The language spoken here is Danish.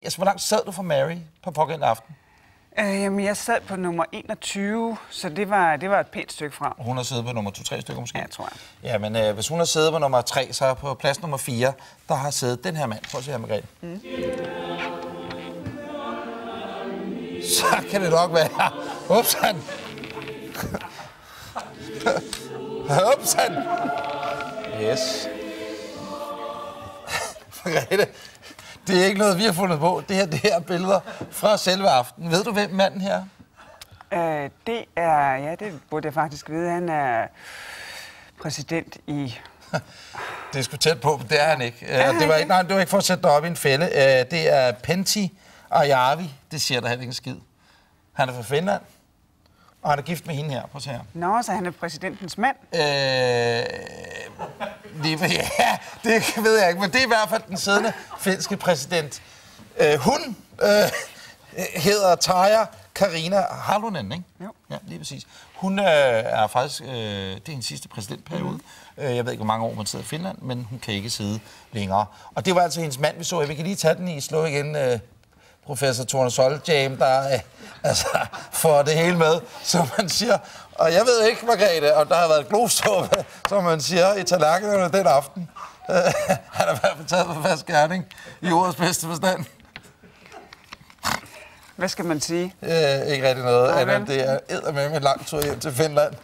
Altså, hvor langt sad du fra Mary på pågældende aften? Jamen, jeg sad på nummer 21, så det var et pænt stykke fra. Hun har siddet på nummer 2-3 stykker måske? Ja, tror jeg. Ja, men hvis hun har siddet på nummer 3, så på plads nummer 4, der har siddet den her mand. Prøv at se her, Margrethe. Så kan det nok være. Upsan! Upsan! Yes. Margrethe, det er ikke noget, vi har fundet på. Det er billeder fra selve aftenen. Ved du, hvem manden her? Det er... Ja, det burde jeg faktisk vide. Han er præsident i... Det er sgu tæt på, men det er han ikke. Det var ikke for at sætte dig op i en fælde. Det er Pentti Arjavi. Det siger der heller ikke en skid. Han er fra Finland, og han er gift med hende her. Prøv at se her. Nå, så han er præsidentens mand? Ja, det ved jeg ikke, men det er i hvert fald den siddende finske præsident. Hun hedder Tarja Kaarina Halonen, ikke? Jo. Ja, lige præcis. Hun er faktisk, det er hendes sidste præsidentperiode. Jeg ved ikke, hvor mange år man sidder i Finland, men hun kan ikke sidde længere. Og det var altså hendes mand, vi så. Vi kan lige tage den i slå igen. Professor Torne Soljam, der får det hele med, som man siger. Og jeg ved ikke, Margrethe, om der har været glosuppe, som man siger, i tallerkenerne den aften. Han har i hvert fald taget på fast gerning i ordets bedste forstand. Hvad skal man sige? Ikke rigtig noget. Det er eddermame en lang tur hjem til Finland.